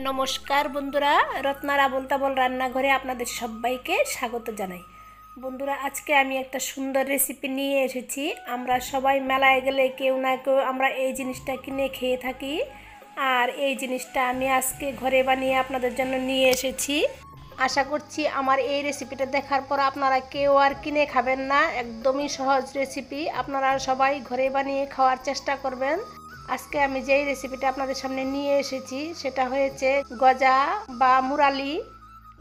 নমস্কার বন্ধুরা, রত্নার আবোল তাবোল রান্নাঘরে আপনাদের সবাইকে স্বাগত জানাই। বন্ধুরা, আজকে আমি একটা সুন্দর রেসিপি নিয়ে এসেছি। আমরা সবাই মেলায় গেলে কেউ না কেউ আমরা এই জিনিসটা কিনে খেয়ে থাকি, আর এই জিনিসটা আমি আজকে ঘরে বানিয়ে আপনাদের জন্য নিয়ে এসেছি। আশা করছি আমার এই রেসিপিটা দেখার পর আপনারা কেউ আর কিনে খাবেন না। একদমই সহজ রেসিপি, আপনারা সবাই ঘরে বানিয়ে খাওয়ার চেষ্টা করবেন। আজকে আমি যেই রেসিপিটা আপনাদের সামনে নিয়ে এসেছি সেটা হয়েছে গজা বা মুরালি,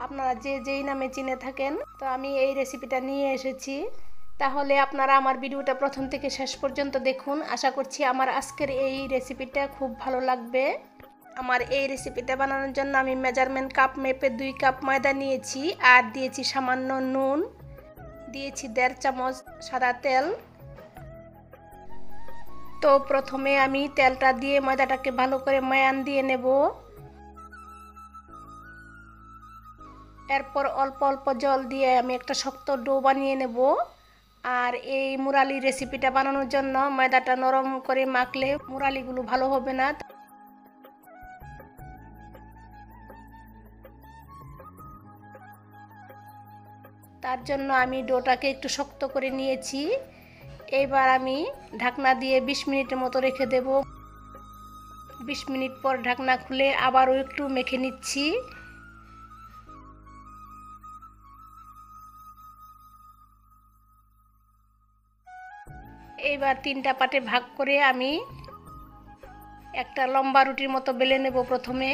আপনারা যে যেই নামে চিনে থাকেন। তো আমি এই রেসিপিটা নিয়ে এসেছি, তাহলে আপনারা আমার ভিডিওটা প্রথম থেকে শেষ পর্যন্ত দেখুন। আশা করছি আমার আজকের এই রেসিপিটা খুব ভালো লাগবে। আমার এই রেসিপিটা বানানোর জন্য আমি মেজারমেন্ট কাপ মেপে 2 কাপ ময়দা নিয়েছি, আর দিয়েছি সামান্য নুন, দিয়েছি 1.5 চামচ সাদা তেল। তো প্রথমে আমি তেলটা দিয়ে ময়দাটাকে ভালো করে ময়ান দিয়ে নেব। এরপর অল্প অল্প জল দিয়ে আমি একটা শক্ত ডো বানিয়ে নেব। আর এই মুরালি রেসিপিটা বানানোর জন্য ময়দাটা নরম করে মাখলে মুরালিগুলো ভালো হবে না। তার জন্য আমি ডোটাকে একটু শক্ত করে নিয়েছি। এবার আমি ঢাকনা দিয়ে 20 মিনিটের মতো রেখে দেব। 20 মিনিট পর ঢাকনা খুলে আবারও একটু মেখে নিচ্ছি। এইবার 3টা পার্টে ভাগ করে আমি একটা লম্বা রুটির মতো বেলে নেব। প্রথমে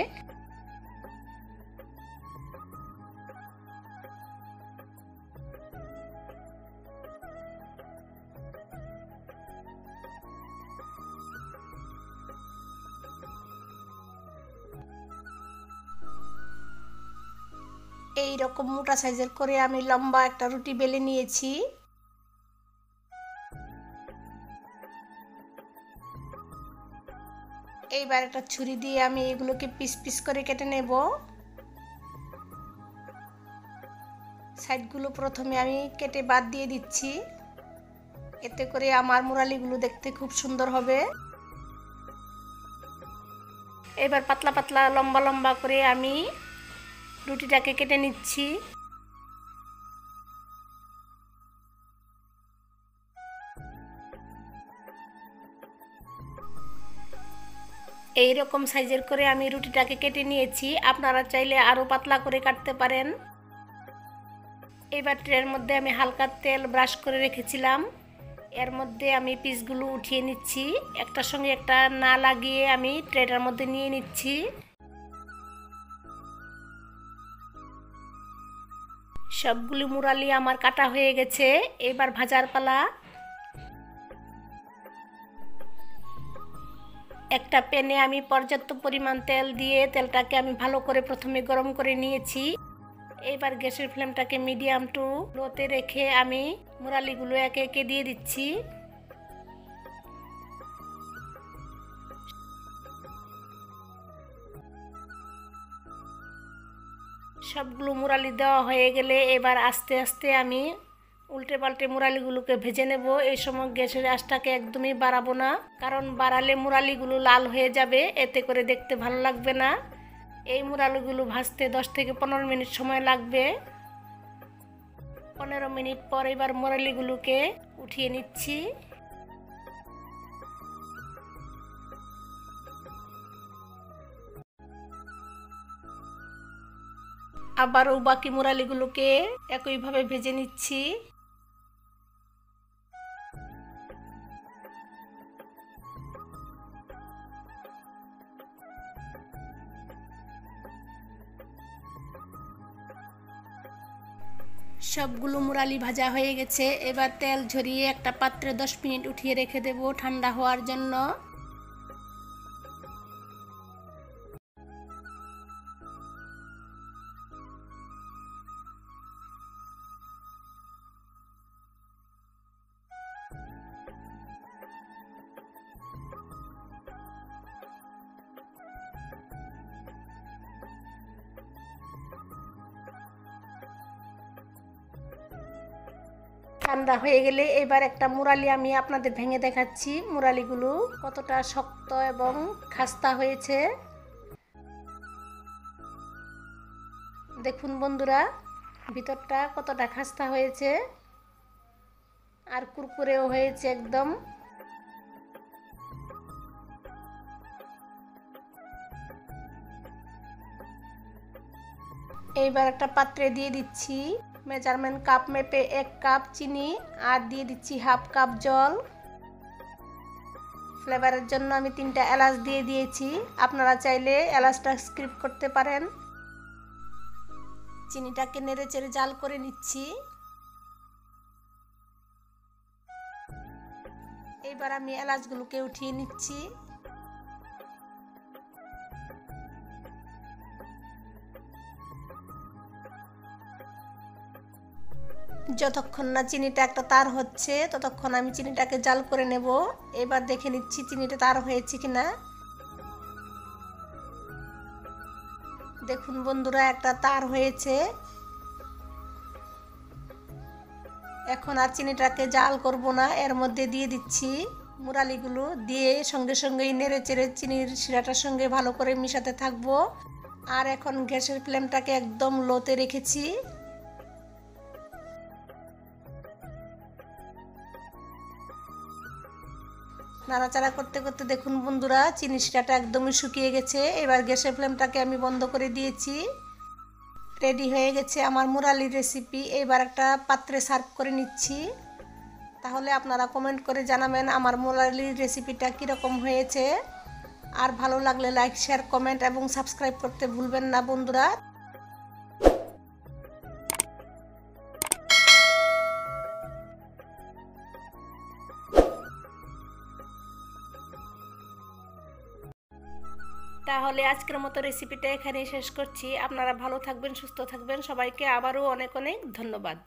এই রকম মোটা সাইজের করে আমি লম্বা একটা রুটি বেলে নিয়েছি। এইবার একটা ছুরি দিয়ে আমি এগুলোকে পিস পিস করে কেটে নেব। সাইডগুলো প্রথমে আমি কেটে বাদ দিয়ে দিচ্ছি, এতে করে আমার মুরালিগুলো দেখতে খুব সুন্দর হবে। এবার পাতলা পাতলা লম্বা লম্বা করে আমি রুটিটাকে কেটে নিচ্ছি। এই রকম সাইজের করে আমি রুটিটাকে কেটে নিয়েছি, আপনারা চাইলে আরও পাতলা করে কাটতে পারেন। এবার ট্রের মধ্যে আমি হালকা তেল ব্রাশ করে রেখেছিলাম, এর মধ্যে আমি পিসগুলো উঠিয়ে নিচ্ছি। একটার সঙ্গে একটা না লাগিয়ে আমি ট্রেটার মধ্যে নিয়ে নিচ্ছি। সবগুলি মুরালি আমার কাটা হয়ে গেছে, এবার ভাজার পালা। একটা প্যানে আমি পর্যাপ্ত পরিমাণ তেল দিয়ে তেলটাকে আমি ভালো করে প্রথমে গরম করে নিয়েছি। এবার গ্যাসের ফ্লেমটাকে মিডিয়াম টু লোতে রেখে আমি মুরালিগুলো একে একে দিয়ে দিচ্ছি। সবগুলো মুরালি দেওয়া হয়ে গেলে এবার আস্তে আস্তে আমি উল্টে পাল্টে মুরালিগুলোকে ভেজে নেব। এই সময় গ্যাসের আঁচটাকে একদমই বাড়াবো না, কারণ বাড়ালে মুরালিগুলো লাল হয়ে যাবে, এতে করে দেখতে ভালো লাগবে না। এই মুরালিগুলো ভাজতে 10 থেকে 15 মিনিট সময় লাগবে। 15 মিনিট পর এবার মুরালিগুলোকে উঠিয়ে নিচ্ছি। আবারও বাকি মুরালিগুলোকে একইভাবে ভেজে নিচ্ছি। সবগুলো মুরালি ভাজা হয়ে গেছে, এবার তেল ঝরিয়ে একটা পাত্রে 10 মিনিট উঠিয়ে রেখে দেব ঠান্ডা হওয়ার জন্য। ঠান্ডা হয়ে গেলে এবার একটা মুরালি আমি আপনাদের ভেঙে দেখাচ্ছি মুরালিগুলো কতটা শক্ত এবং খাস্তা হয়েছে। দেখুন বন্ধুরা, ভিতরটা কতটা খাস্তা হয়েছে আর কুরকুরেও হয়েছে একদম। এইবার একটা পাত্রে দিয়ে দিচ্ছি মেজারমেন্ট কাপ মেপে 1 কাপ চিনি আর দিয়ে দিচ্ছি হাফ কাপ জল। ফ্লেভারের জন্য আমি 3টা এলাচ দিয়ে দিয়েছি, আপনারা চাইলে এলাচটা স্কিপ করতে পারেন। চিনিটাকে নেড়েচেড়ে জাল করে নিচ্ছি। এইবার আমি এলাচগুলোকে উঠিয়ে নিচ্ছি। যতক্ষণ না চিনিটা একটা তার হচ্ছে ততক্ষণ আমি চিনিটাকে জাল করে নেব। এবার দেখে নিচ্ছি চিনিটা তার হয়েছে কিনা। দেখুন বন্ধুরা, একটা তার হয়েছে। এখন আর চিনিটাকে জাল করব না, এর মধ্যে দিয়ে দিচ্ছি মুরালিগুলো, দিয়ে সঙ্গে সঙ্গেই নেড়ে চেড়ে চিনির শিরাটার সঙ্গে ভালো করে মিশাতে থাকবো। আর এখন গ্যাসের ফ্লেমটাকে একদম লোতে রেখেছি। নাড়াচাড়া করতে করতে দেখুন বন্ধুরা, চিনি শিরাটা একদমই শুকিয়ে গেছে। এবার গ্যাসের ফ্লেমটাকে আমি বন্ধ করে দিয়েছি। রেডি হয়ে গেছে আমার মুরালির রেসিপি। এবার একটা পাত্রে সার্ভ করে নিচ্ছি। তাহলে আপনারা কমেন্ট করে জানাবেন আমার মুরালির রেসিপিটা কীরকম হয়েছে। আর ভালো লাগলে লাইক, শেয়ার, কমেন্ট এবং সাবস্ক্রাইব করতে ভুলবেন না বন্ধুরা। তাহলে আজকের মতো রেসিপিটা এখানেই শেষ করছি। আপনারা ভালো থাকবেন, সুস্থ থাকবেন। সবাইকে আবারও অনেক অনেক ধন্যবাদ।